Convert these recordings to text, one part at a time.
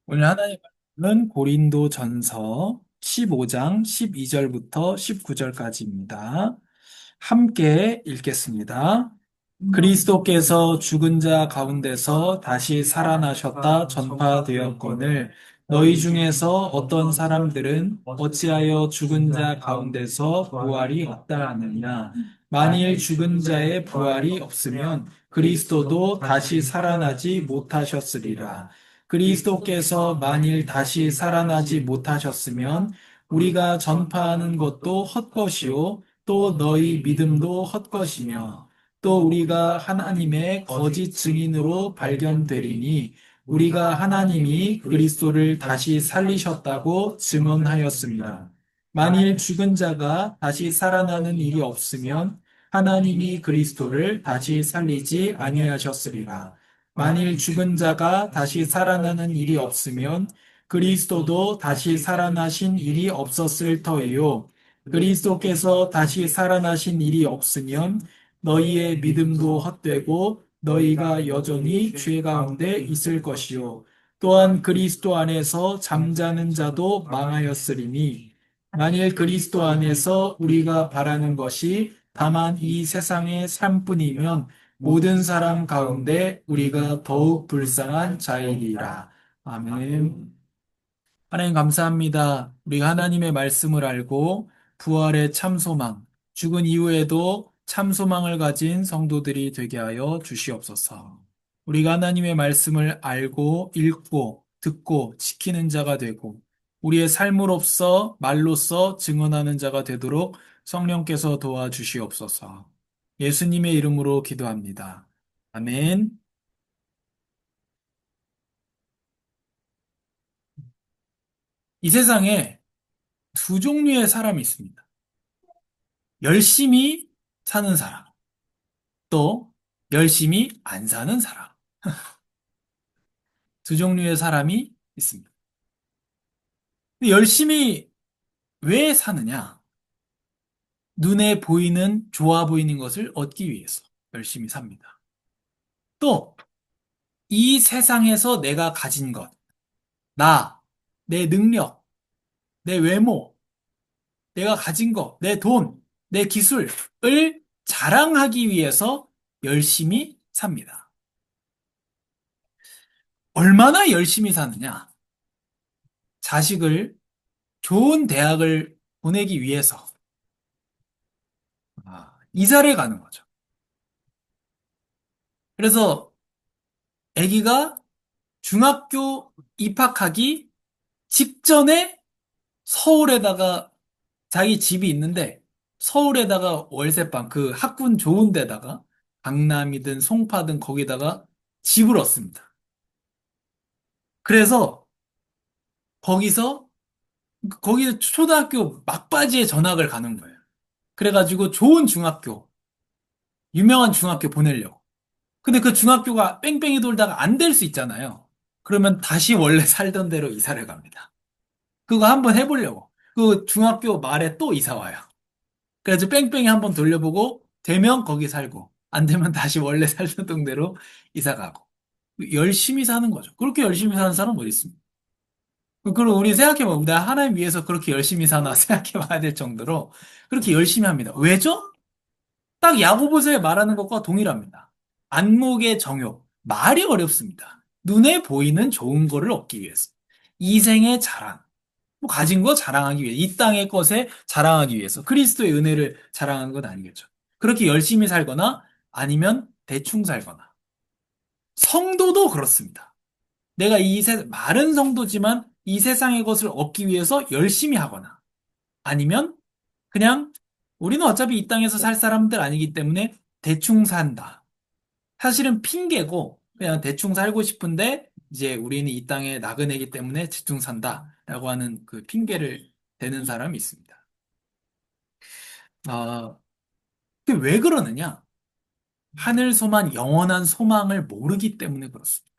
오늘 하나님 말씀은 고린도 전서 15장 12절부터 19절까지입니다. 함께 읽겠습니다. 그리스도께서 죽은 자 가운데서 다시 살아나셨다 전파되었거늘 너희 중에서 어떤 사람들은 어찌하여 죽은 자 가운데서 부활이 없다 하느냐. 만일 죽은 자의 부활이 없으면 그리스도도 다시 살아나지 못하셨으리라. 그리스도께서 만일 다시 살아나지 못하셨으면 우리가 전파하는 것도 헛것이요 또 너희 믿음도 헛것이며 또 우리가 하나님의 거짓 증인으로 발견되리니 우리가 하나님이 그리스도를 다시 살리셨다고 증언하였습니다. 만일 죽은 자가 다시 살아나는 일이 없으면 하나님이 그리스도를 다시 살리지 아니하셨으리라. 만일 죽은 자가 다시 살아나는 일이 없으면 그리스도도 다시 살아나신 일이 없었을 터이요. 그리스도께서 다시 살아나신 일이 없으면 너희의 믿음도 헛되고 너희가 여전히 죄 가운데 있을 것이요. 또한 그리스도 안에서 잠자는 자도 망하였으리니 만일 그리스도 안에서 우리가 바라는 것이 다만 이 세상의 삶뿐이면 모든 사람 가운데 우리가 더욱 불쌍한 자이리라. 아멘. 하나님 감사합니다. 우리가 하나님의 말씀을 알고 부활의 참소망, 죽은 이후에도 참소망을 가진 성도들이 되게 하여 주시옵소서. 우리가 하나님의 말씀을 알고 읽고 듣고 지키는 자가 되고 우리의 삶으로서 말로써 증언하는 자가 되도록 성령께서 도와주시옵소서. 예수님의 이름으로 기도합니다. 아멘. 이 세상에 두 종류의 사람이 있습니다. 열심히 사는 사람, 또 열심히 안 사는 사람. 두 종류의 사람이 있습니다. 근데 열심히 왜 사느냐? 눈에 보이는, 좋아 보이는 것을 얻기 위해서 열심히 삽니다. 또, 이 세상에서 내가 가진 것, 나, 내 능력, 내 외모, 내가 가진 것, 내 돈, 내 기술을 자랑하기 위해서 열심히 삽니다. 얼마나 열심히 사느냐? 자식을 좋은 대학을 보내기 위해서 이사를 가는 거죠. 그래서 아기가 중학교 입학하기 직전에 서울에다가 자기 집이 있는데 서울에다가 월세방 그 학군 좋은 데다가 강남이든 송파든 거기다가 집을 얻습니다. 그래서 거기서 거기 초등학교 막바지에 전학을 가는 거예요. 그래가지고 좋은 중학교, 유명한 중학교 보내려고. 근데 그 중학교가 뺑뺑이 돌다가 안 될 수 있잖아요. 그러면 다시 원래 살던 대로 이사를 갑니다. 그거 한번 해보려고. 그 중학교 말에 또 이사 와요. 그래서 뺑뺑이 한번 돌려보고 되면 거기 살고 안 되면 다시 원래 살던 동네로 이사 가고. 열심히 사는 거죠. 그렇게 열심히 사는 사람 어디 있습니까? 그리고 우리 생각해보면 나 하나님 위해서 그렇게 열심히 사나 생각해봐야 될 정도로 그렇게 열심히 합니다. 왜죠? 딱 야고보서에 말하는 것과 동일합니다. 안목의 정욕, 말이 어렵습니다. 눈에 보이는 좋은 거를 얻기 위해서. 이생의 자랑, 뭐 가진 거 자랑하기 위해, 이 땅의 것에 자랑하기 위해서. 그리스도의 은혜를 자랑하는 건 아니겠죠. 그렇게 열심히 살거나 아니면 대충 살거나. 성도도 그렇습니다. 내가 마른 성도지만 이 세상의 것을 얻기 위해서 열심히 하거나 아니면 그냥 우리는 어차피 이 땅에서 살 사람들 아니기 때문에 대충 산다. 사실은 핑계고 그냥 대충 살고 싶은데 이제 우리는 이 땅에 나그네이기 때문에 대충 산다라고 하는 그 핑계를 대는 사람이 있습니다. 아, 그게 왜 그러느냐? 하늘 소망, 영원한 소망을 모르기 때문에 그렇습니다.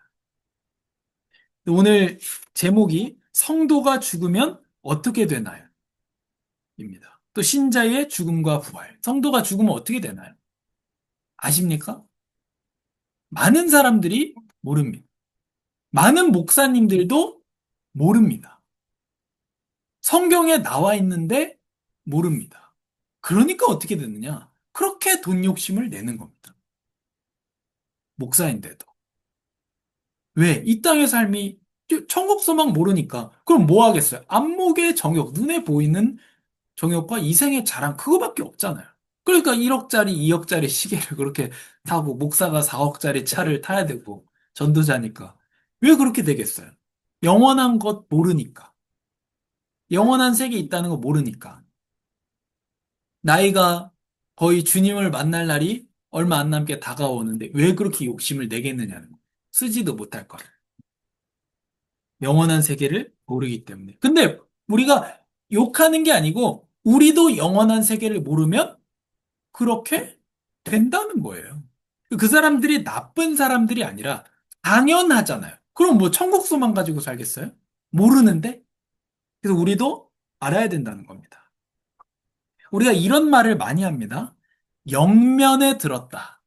오늘 제목이 성도가 죽으면 어떻게 되나요? 입니다. 또 신자의 죽음과 부활. 성도가 죽으면 어떻게 되나요? 아십니까? 많은 사람들이 모릅니다. 많은 목사님들도 모릅니다. 성경에 나와 있는데 모릅니다. 그러니까 어떻게 됐느냐? 그렇게 돈 욕심을 내는 겁니다. 목사인데도. 왜? 이 땅의 삶이 천국 소망 모르니까. 그럼 뭐 하겠어요? 안목의 정욕, 눈에 보이는 정욕과 이생의 자랑, 그거밖에 없잖아요. 그러니까 1억짜리, 2억짜리 시계를 그렇게 타고, 목사가 4억짜리 차를 타야 되고, 전도자니까. 왜 그렇게 되겠어요? 영원한 것 모르니까. 영원한 세계 있다는 거 모르니까. 나이가 거의 주님을 만날 날이 얼마 안 남게 다가오는데 왜 그렇게 욕심을 내겠느냐는 거. 쓰지도 못할 걸. 영원한 세계를 모르기 때문에. 근데 우리가 욕하는 게 아니고 우리도 영원한 세계를 모르면 그렇게 된다는 거예요. 그 사람들이 나쁜 사람들이 아니라 당연하잖아요. 그럼 뭐 천국 소망 가지고 살겠어요? 모르는데? 그래서 우리도 알아야 된다는 겁니다. 우리가 이런 말을 많이 합니다. 영면에 들었다.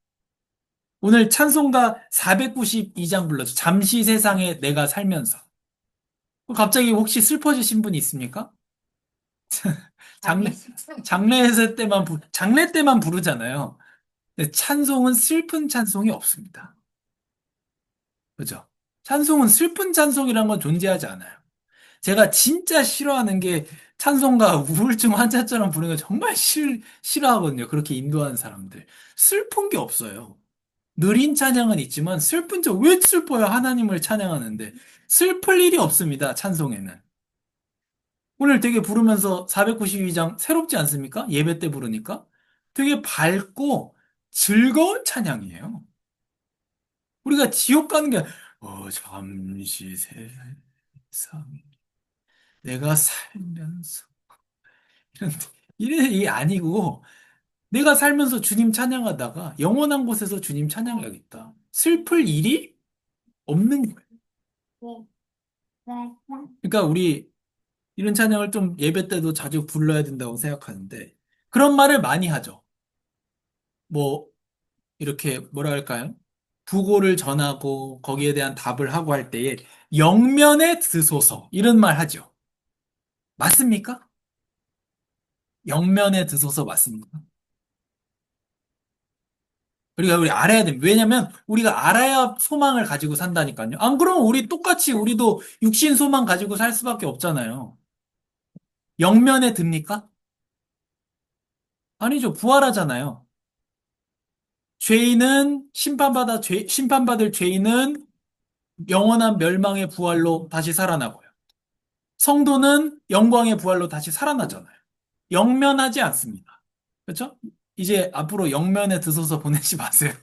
오늘 찬송가 492장 불러서 잠시 세상에 내가 살면서. 갑자기 혹시 슬퍼지신 분이 있습니까? 장례, 장례 때만 부르잖아요. 근데 찬송은 슬픈 찬송이 없습니다. 그죠? 찬송은 슬픈 찬송이란 건 존재하지 않아요. 제가 진짜 싫어하는 게 찬송가 우울증 환자처럼 부르는 거 정말 싫어하거든요. 그렇게 인도하는 사람들. 슬픈 게 없어요. 느린 찬양은 있지만 슬픈 왜 슬퍼요? 하나님을 찬양하는데. 슬플 일이 없습니다. 찬송에는. 오늘 되게 부르면서 492장 새롭지 않습니까? 예배 때 부르니까. 되게 밝고 즐거운 찬양이에요. 우리가 지옥 가는 게, 잠시 세상, 내가 살면서. 이런, 이래, 이게 아니고, 내가 살면서 주님 찬양하다가 영원한 곳에서 주님 찬양해야겠다. 슬플 일이 없는 거예요. 그러니까 우리 이런 찬양을 좀 예배 때도 자주 불러야 된다고 생각하는데, 그런 말을 많이 하죠. 뭐, 이렇게 뭐라 할까요? 부고를 전하고 거기에 대한 답을 하고 할 때에 영면에 드소서 이런 말 하죠. 맞습니까? 영면에 드소서 맞습니까? 우리 알아야 됩니다. 왜냐면 우리가 알아야 소망을 가지고 산다니까요. 안 그러면 우리 똑같이 우리도 육신 소망 가지고 살 수밖에 없잖아요. 영면에 듭니까? 아니죠. 부활하잖아요. 심판받을 죄인은 영원한 멸망의 부활로 다시 살아나고요. 성도는 영광의 부활로 다시 살아나잖아요. 영면하지 않습니다. 그렇죠? 이제 앞으로 영면에 드소서 보내지 마세요.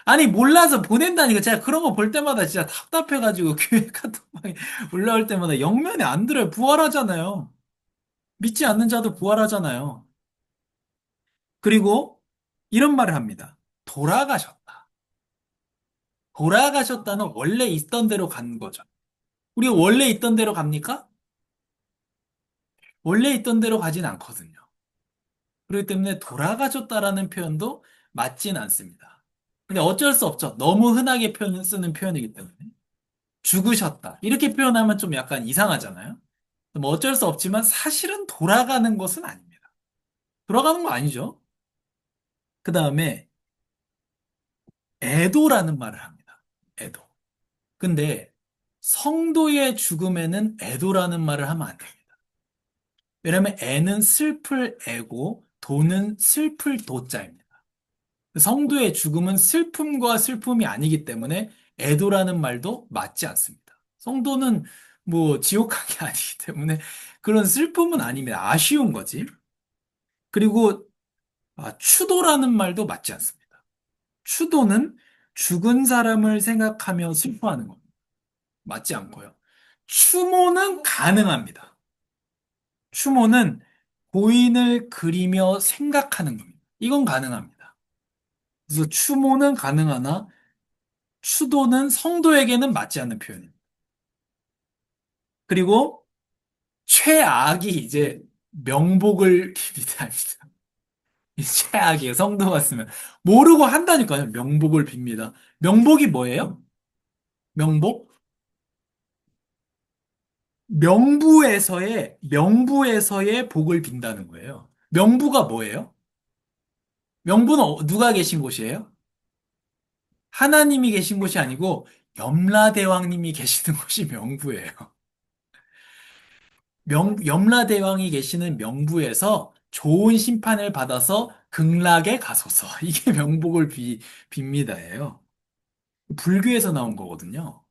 아니, 몰라서 보낸다니까. 제가 그런 거 볼 때마다 진짜 답답해가지고 교회 카톡방에 올라올 때마다 영면에 안 들어요. 부활하잖아요. 믿지 않는 자도 부활하잖아요. 그리고 이런 말을 합니다. 돌아가셨다. 돌아가셨다는 원래 있던 대로 간 거죠. 우리가 원래 있던 대로 갑니까? 원래 있던 대로 가진 않거든요. 그렇기 때문에 돌아가셨다라는 표현도 맞진 않습니다. 근데 어쩔 수 없죠. 너무 흔하게 쓰는 표현이기 때문에. 죽으셨다. 이렇게 표현하면 좀 약간 이상하잖아요. 뭐 어쩔 수 없지만 사실은 돌아가는 것은 아닙니다. 돌아가는 거 아니죠. 그 다음에 애도라는 말을 합니다. 애도. 근데 성도의 죽음에는 애도라는 말을 하면 안 됩니다. 왜냐면 애는 슬플 애고 도는 슬플 도자입니다. 성도의 죽음은 슬픔과 슬픔이 아니기 때문에 애도라는 말도 맞지 않습니다. 성도는 뭐 지옥 간 게 아니기 때문에 그런 슬픔은 아닙니다. 아쉬운 거지. 그리고 추도라는 말도 맞지 않습니다. 추도는 죽은 사람을 생각하며 슬퍼하는 겁니다. 맞지 않고요. 추모는 가능합니다. 추모는 고인을 그리며 생각하는 겁니다. 이건 가능합니다. 그래서 추모는 가능하나 추도는 성도에게는 맞지 않는 표현입니다. 그리고 최악이 이제 명복을 빕니다. 합니다. 이 최악이에요. 성도가 쓰면. 모르고 한다니까요. 명복을 빕니다. 명복이 뭐예요? 명복? 명부에서의 복을 빈다는 거예요. 명부가 뭐예요? 명부는 누가 계신 곳이에요? 하나님이 계신 곳이 아니고 염라대왕님이 계시는 곳이 명부예요. 염라대왕이 계시는 명부에서 좋은 심판을 받아서 극락에 가소서. 이게 명복을 빕니다예요. 불교에서 나온 거거든요.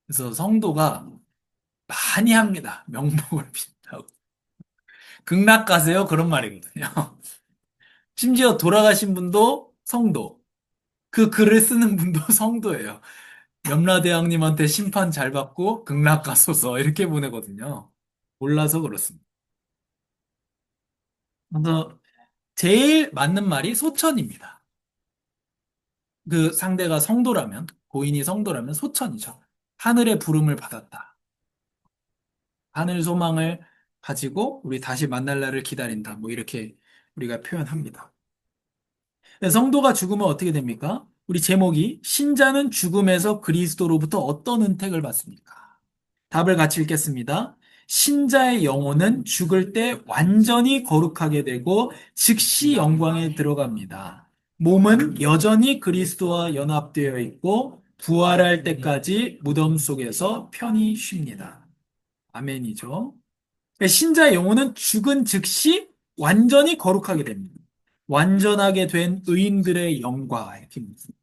그래서 성도가 많이 합니다. 명복을 빈다고. 극락 가세요. 그런 말이거든요. 심지어 돌아가신 분도 성도. 그 글을 쓰는 분도 성도예요. 염라대왕님한테 심판 잘 받고 극락 가소서 이렇게 보내거든요. 몰라서 그렇습니다. 그래서 제일 맞는 말이 소천입니다. 그 상대가 성도라면, 고인이 성도라면 소천이죠. 하늘의 부름을 받았다. 하늘 소망을 가지고 우리 다시 만날 날을 기다린다. 뭐 이렇게 우리가 표현합니다. 성도가 죽으면 어떻게 됩니까? 우리 제목이 신자는 죽음에서 그리스도로부터 어떤 은택을 받습니까? 답을 같이 읽겠습니다. 신자의 영혼은 죽을 때 완전히 거룩하게 되고 즉시 영광에 들어갑니다. 몸은 여전히 그리스도와 연합되어 있고 부활할 때까지 무덤 속에서 편히 쉽니다. 아멘이죠. 신자의 영혼은 죽은 즉시 완전히 거룩하게 됩니다. 완전하게 된 의인들의 영광. 이렇게 묻습니다.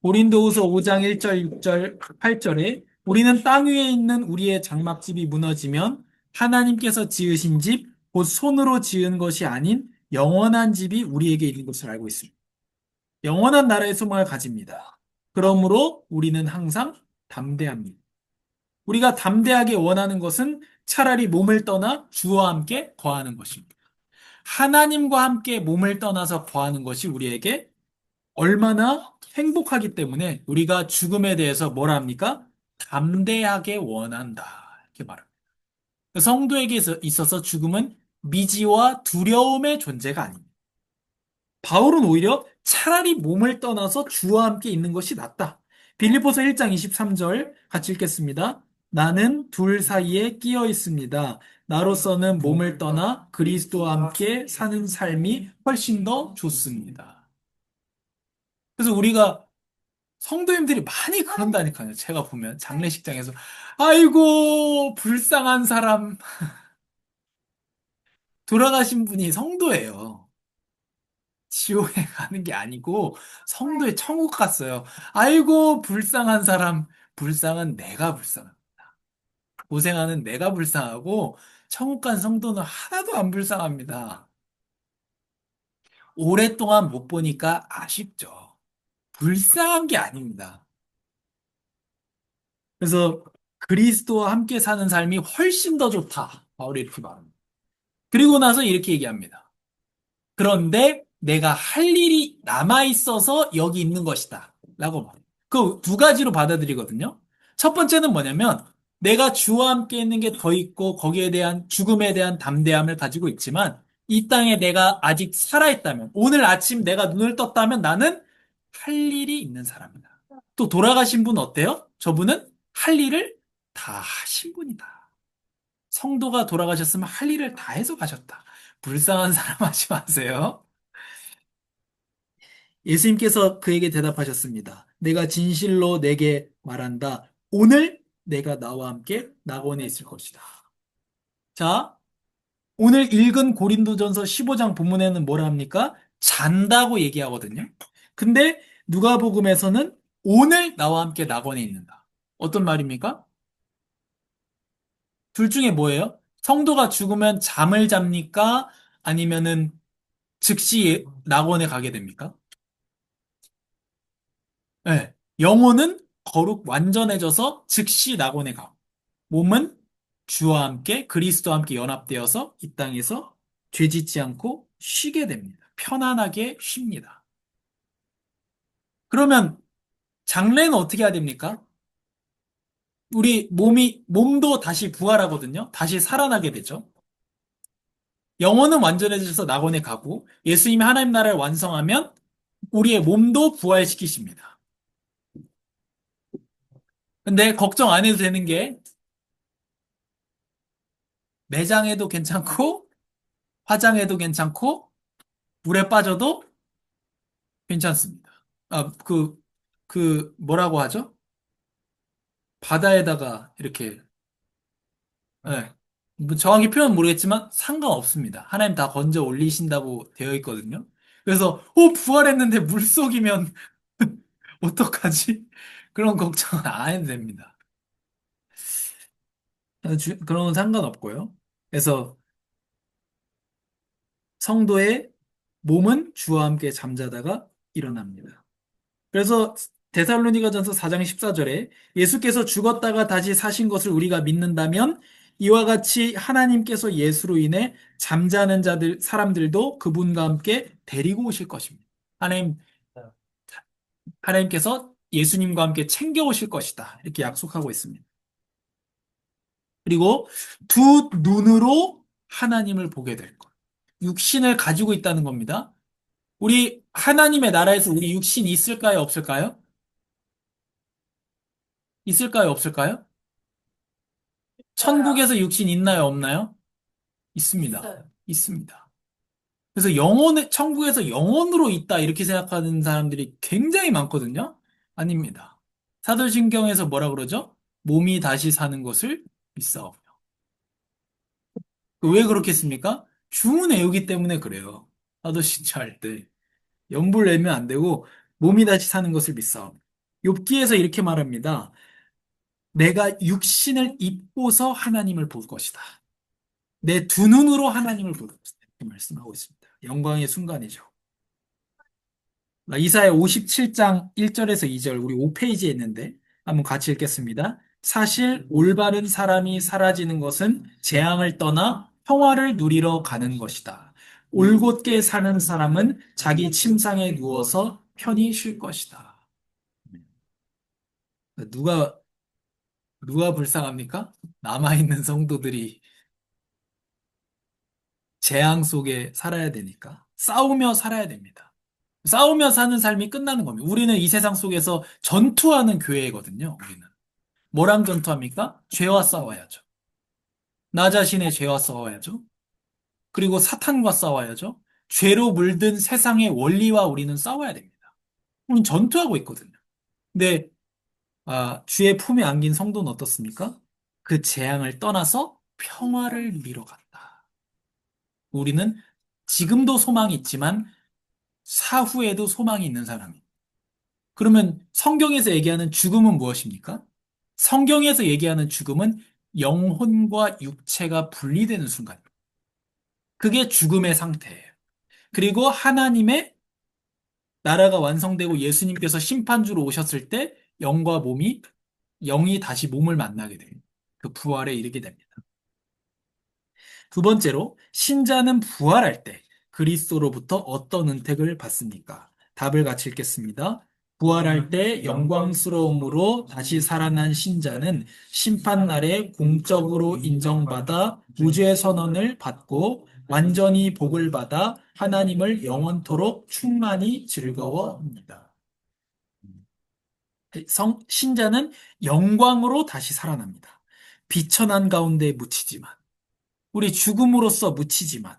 고린도후서 5장 1절, 6절, 8절에 우리는 땅 위에 있는 우리의 장막집이 무너지면 하나님께서 지으신 집, 곧 손으로 지은 것이 아닌 영원한 집이 우리에게 있는 것을 알고 있습니다. 영원한 나라의 소망을 가집니다. 그러므로 우리는 항상 담대합니다. 우리가 담대하게 원하는 것은 차라리 몸을 떠나 주와 함께 거하는 것입니다. 하나님과 함께 몸을 떠나서 거하는 것이 우리에게 얼마나 행복하기 때문에 우리가 죽음에 대해서 뭐라 합니까? 담대하게 원한다. 이렇게 말합니다. 성도에게 있어서 죽음은 미지와 두려움의 존재가 아닙니다. 바울은 오히려 차라리 몸을 떠나서 주와 함께 있는 것이 낫다. 빌립보서 1장 23절 같이 읽겠습니다. 나는 둘 사이에 끼어 있습니다. 나로서는 몸을 떠나 그리스도와 함께 사는 삶이 훨씬 더 좋습니다. 그래서 우리가 성도님들이 많이 그런다니까요. 제가 보면 장례식장에서 아이고 불쌍한 사람 돌아가신 분이 성도예요. 지옥에 가는 게 아니고 성도의 천국 갔어요. 아이고 불쌍한 사람 불쌍한 내가 불쌍합니다. 고생하는 내가 불쌍하고 천국 간 성도는 하나도 안 불쌍합니다. 오랫동안 못 보니까 아쉽죠. 불쌍한 게 아닙니다. 그래서 그리스도와 함께 사는 삶이 훨씬 더 좋다. 바울이 이렇게 말합니다. 그리고 나서 이렇게 얘기합니다. 그런데 내가 할 일이 남아 있어서 여기 있는 것이다. 라고 말해요. 그 두 가지로 받아들이거든요. 첫 번째는 뭐냐면 내가 주와 함께 있는 게 더 있고 거기에 대한 죽음에 대한 담대함을 가지고 있지만 이 땅에 내가 아직 살아있다면 오늘 아침 내가 눈을 떴다면 나는 할 일이 있는 사람이다. 또 돌아가신 분 어때요? 저분은 할 일을 다 하신 분이다. 성도가 돌아가셨으면 할 일을 다 해서 가셨다. 불쌍한 사람 하지 마세요. 예수님께서 그에게 대답하셨습니다. 내가 진실로 내게 말한다. 오늘 내가 나와 함께 낙원에 있을 것이다. 자, 오늘 읽은 고린도전서 15장 본문에는 뭐라 합니까? 잔다고 얘기하거든요. 근데 누가복음에서는 오늘 나와 함께 낙원에 있는다. 어떤 말입니까? 둘 중에 뭐예요? 성도가 죽으면 잠을 잡니까? 아니면은 즉시 낙원에 가게 됩니까? 네. 영혼은 거룩 완전해져서 즉시 낙원에 가고, 몸은 주와 함께 그리스도와 함께 연합되어서 이 땅에서 죄짓지 않고 쉬게 됩니다. 편안하게 쉽니다. 그러면 장래는 어떻게 해야 됩니까? 우리 몸도 다시 부활하거든요. 다시 살아나게 되죠. 영혼은 완전해져서 낙원에 가고 예수님이 하나님 나라를 완성하면 우리의 몸도 부활시키십니다. 근데 걱정 안 해도 되는 게 매장해도 괜찮고, 화장해도 괜찮고, 물에 빠져도 괜찮습니다. 아, 뭐라고 하죠? 바다에다가 이렇게, 예. 뭐 정확히 표현 모르겠지만 상관없습니다. 하나님 다 건져 올리신다고 되어 있거든요. 그래서, 부활했는데 물속이면 어떡하지? 그런 걱정은 안 해도 됩니다. 그런 건 상관없고요. 그래서 성도의 몸은 주와 함께 잠자다가 일어납니다. 그래서 데살로니가전서 4장 14절에 예수께서 죽었다가 다시 사신 것을 우리가 믿는다면 이와 같이 하나님께서 예수로 인해 잠자는 사람들도 그분과 함께 데리고 오실 것입니다. 하나님, 하나님께서 예수님과 함께 챙겨 오실 것이다. 이렇게 약속하고 있습니다. 그리고 두 눈으로 하나님을 보게 될 것. 육신을 가지고 있다는 겁니다. 우리 하나님의 나라에서 우리 육신이 있을까요? 없을까요? 있을까요? 없을까요? 천국에서 육신 있나요? 없나요? 있습니다. 있습니다. 그래서 천국에서 영원으로 있다 이렇게 생각하는 사람들이 굉장히 많거든요. 아닙니다. 사도신경에서 뭐라 그러죠? 몸이 다시 사는 것을 믿사오며. 왜 그렇겠습니까? 주문 외우기 때문에 그래요. 사도신경 할 때. 영불 내면 안 되고 몸이 다시 사는 것을 믿사오며. 욥기에서 이렇게 말합니다. 내가 육신을 입고서 하나님을 볼 것이다. 내 두 눈으로 하나님을 볼 것이다. 이렇게 말씀하고 있습니다. 영광의 순간이죠. 이사야 57장 1절에서 2절 우리 5페이지에 있는데 한번 같이 읽겠습니다. 사실 올바른 사람이 사라지는 것은 재앙을 떠나 평화를 누리러 가는 것이다. 올곧게 사는 사람은 자기 침상에 누워서 편히 쉴 것이다. 누가 누가 불쌍합니까? 남아있는 성도들이 재앙 속에 살아야 되니까 싸우며 살아야 됩니다. 싸우며 사는 삶이 끝나는 겁니다. 우리는 이 세상 속에서 전투하는 교회거든요. 우리는 뭐랑 전투합니까? 죄와 싸워야죠. 나 자신의 죄와 싸워야죠. 그리고 사탄과 싸워야죠. 죄로 물든 세상의 원리와 우리는 싸워야 됩니다. 우리는 전투하고 있거든요. 근데 주의 품에 안긴 성도는 어떻습니까? 그 재앙을 떠나서 평화를 누리러 간다. 우리는 지금도 소망이 있지만 사후에도 소망이 있는 사람입니다. 그러면 성경에서 얘기하는 죽음은 무엇입니까? 성경에서 얘기하는 죽음은 영혼과 육체가 분리되는 순간입니다. 그게 죽음의 상태예요. 그리고 하나님의 나라가 완성되고 예수님께서 심판주로 오셨을 때 영이 다시 몸을 만나게 됩니다. 그 부활에 이르게 됩니다. 두 번째로, 신자는 부활할 때 그리스도로부터 어떤 은택을 받습니까? 답을 같이 읽겠습니다. 부활할 때 영광스러움으로 다시 살아난 신자는 심판날에 공적으로 인정받아 구주의 선언을 받고 완전히 복을 받아 하나님을 영원토록 충만히 즐거워합니다. 신자는 영광으로 다시 살아납니다. 비천한 가운데 묻히지만 우리 죽음으로써 묻히지만,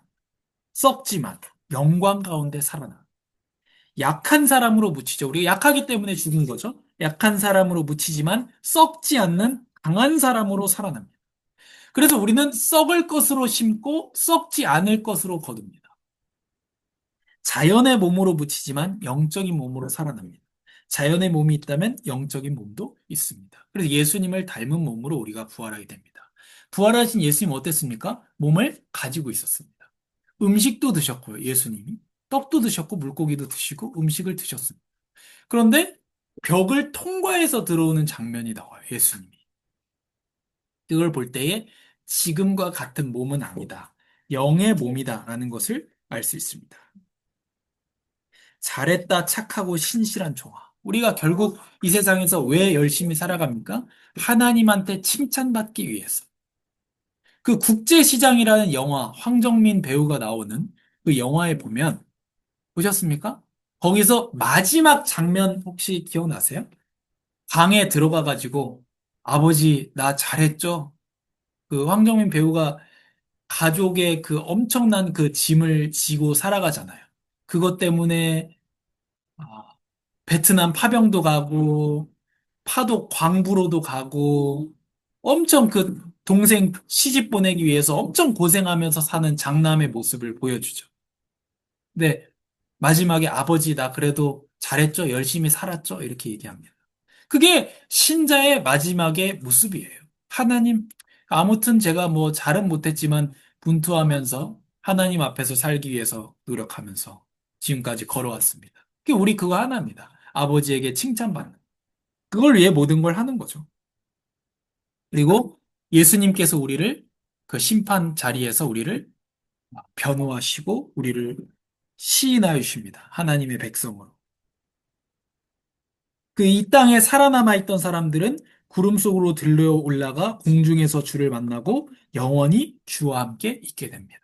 썩지만, 영광 가운데 살아나. 약한 사람으로 묻히죠. 우리가 약하기 때문에 죽은 거죠. 약한 사람으로 묻히지만, 썩지 않는 강한 사람으로 살아납니다. 그래서 우리는 썩을 것으로 심고, 썩지 않을 것으로 거둡니다. 자연의 몸으로 묻히지만, 영적인 몸으로 살아납니다. 자연의 몸이 있다면, 영적인 몸도 있습니다. 그래서 예수님을 닮은 몸으로 우리가 부활하게 됩니다. 부활하신 예수님 어땠습니까? 몸을 가지고 있었습니다. 음식도 드셨고요, 예수님이. 떡도 드셨고, 물고기도 드시고, 음식을 드셨습니다. 그런데 벽을 통과해서 들어오는 장면이 나와요, 예수님이. 그걸 볼 때에 지금과 같은 몸은 아니다. 영의 몸이다라는 것을 알 수 있습니다. 잘했다, 착하고 신실한 종아. 우리가 결국 이 세상에서 왜 열심히 살아갑니까? 하나님한테 칭찬받기 위해서. 그 국제시장이라는 영화, 황정민 배우가 나오는 그 영화에 보면 보셨습니까? 거기서 마지막 장면 혹시 기억나세요? 방에 들어가 가지고 아버지 나 잘했죠? 그 황정민 배우가 가족의 그 엄청난 그 짐을 지고 살아가잖아요. 그것 때문에 아, 베트남 파병도 가고 파독 광부로도 가고 엄청 그 동생 시집 보내기 위해서 엄청 고생하면서 사는 장남의 모습을 보여주죠. 근데 마지막에 아버지 나 그래도 잘했죠? 열심히 살았죠? 이렇게 얘기합니다. 그게 신자의 마지막의 모습이에요. 하나님, 아무튼 제가 뭐 잘은 못했지만 분투하면서 하나님 앞에서 살기 위해서 노력하면서 지금까지 걸어왔습니다. 우리 그거 하나입니다. 아버지에게 칭찬받는. 그걸 위해 모든 걸 하는 거죠. 그리고 예수님께서 우리를 그 심판 자리에서 우리를 변호하시고 우리를 시인하여 주십니다. 하나님의 백성으로. 그 이 땅에 살아남아 있던 사람들은 구름 속으로 들려 올라가 공중에서 주를 만나고 영원히 주와 함께 있게 됩니다.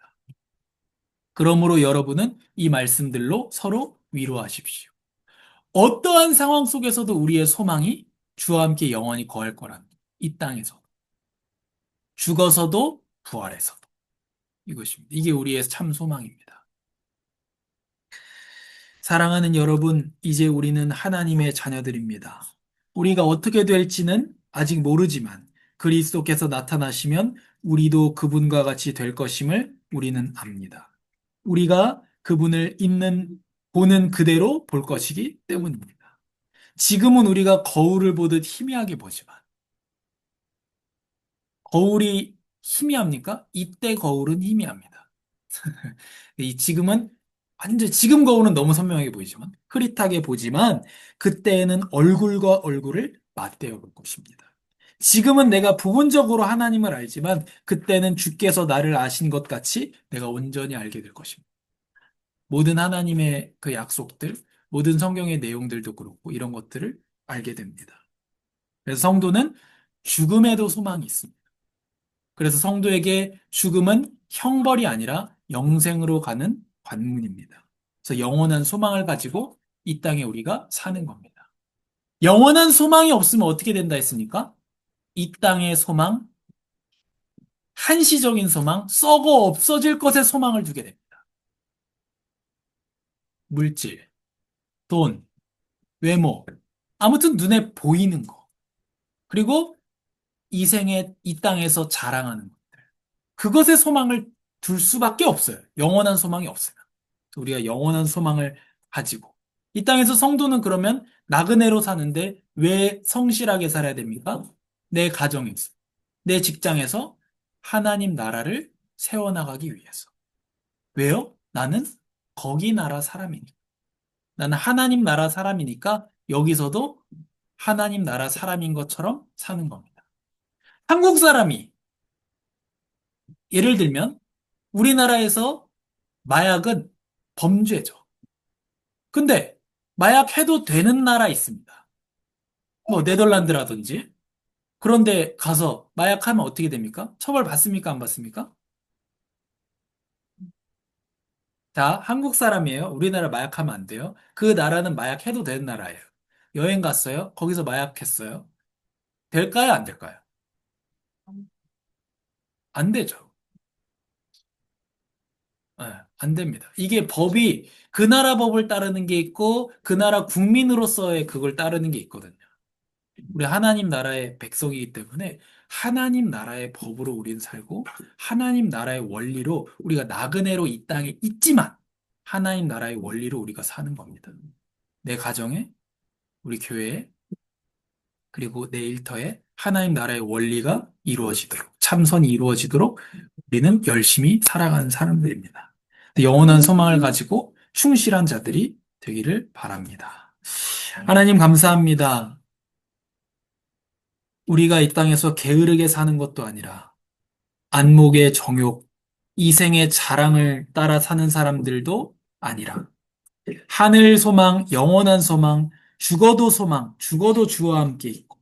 그러므로 여러분은 이 말씀들로 서로 위로하십시오. 어떠한 상황 속에서도 우리의 소망이 주와 함께 영원히 거할 거란 이 땅에서 죽어서도 부활해서도 이것입니다. 이게 우리의 참 소망입니다. 사랑하는 여러분, 이제 우리는 하나님의 자녀들입니다. 우리가 어떻게 될지는 아직 모르지만 그리스도께서 나타나시면 우리도 그분과 같이 될 것임을 우리는 압니다. 우리가 그분을 보는 그대로 볼 것이기 때문입니다. 지금은 우리가 거울을 보듯 희미하게 보지만 거울이 희미합니까? 이때 거울은 희미합니다. 이 지금은 지금 거울은 너무 선명하게 보이지만 흐릿하게 보지만 그때에는 얼굴과 얼굴을 맞대어 볼 것입니다. 지금은 내가 부분적으로 하나님을 알지만 그때는 주께서 나를 아신 것 같이 내가 온전히 알게 될 것입니다. 모든 하나님의 그 약속들, 모든 성경의 내용들도 그렇고 이런 것들을 알게 됩니다. 그래서 성도는 죽음에도 소망이 있습니다. 그래서 성도에게 죽음은 형벌이 아니라 영생으로 가는 관문입니다. 그래서 영원한 소망을 가지고 이 땅에 우리가 사는 겁니다. 영원한 소망이 없으면 어떻게 된다 했습니까? 이 땅의 소망, 한시적인 소망, 썩어 없어질 것에 소망을 두게 됩니다. 물질, 돈, 외모, 아무튼 눈에 보이는 거. 그리고 이 땅에서 자랑하는 것. 그것에 소망을 둘 수밖에 없어요. 영원한 소망이 없어요. 우리가 영원한 소망을 가지고. 이 땅에서 성도는 그러면 나그네로 사는데 왜 성실하게 살아야 됩니까? 내 가정에서, 내 직장에서 하나님 나라를 세워나가기 위해서. 왜요? 나는 거기 나라 사람이니까. 나는 하나님 나라 사람이니까 여기서도 하나님 나라 사람인 것처럼 사는 겁니다. 한국 사람이 예를 들면 우리나라에서 마약은 범죄죠. 근데 마약 해도 되는 나라 있습니다. 뭐 네덜란드라든지. 그런데 가서 마약하면 어떻게 됩니까? 처벌 받습니까? 안 받습니까? 자, 한국 사람이에요. 우리나라 마약하면 안 돼요. 그 나라는 마약해도 되는 나라예요. 여행 갔어요. 거기서 마약했어요. 될까요? 안 될까요? 안 되죠. 예, 안 됩니다. 이게 법이 그 나라 법을 따르는 게 있고 그 나라 국민으로서의 그걸 따르는 게 있거든요. 우리 하나님 나라의 백성이기 때문에 하나님 나라의 법으로 우리는 살고 하나님 나라의 원리로 우리가 나그네로 이 땅에 있지만 하나님 나라의 원리로 우리가 사는 겁니다. 내 가정에, 우리 교회에, 그리고 내 일터에 하나님 나라의 원리가 이루어지도록, 참선이 이루어지도록 우리는 열심히 살아가는 사람들입니다. 영원한 소망을 가지고 충실한 자들이 되기를 바랍니다. 하나님 감사합니다. 우리가 이 땅에서 게으르게 사는 것도 아니라 안목의 정욕, 이생의 자랑을 따라 사는 사람들도 아니라 하늘 소망, 영원한 소망, 죽어도 소망, 죽어도 주와 함께 있고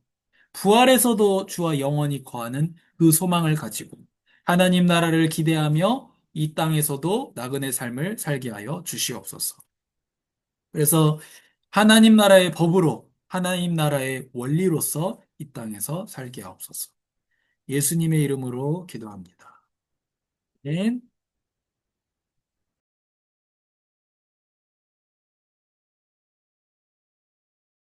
부활에서도 주와 영원히 거하는 그 소망을 가지고 하나님 나라를 기대하며 이 땅에서도 나그네 삶을 살게 하여 주시옵소서. 그래서 하나님 나라의 법으로 하나님 나라의 원리로서 이 땅에서 살게 하옵소서. 예수님의 이름으로 기도합니다. 네.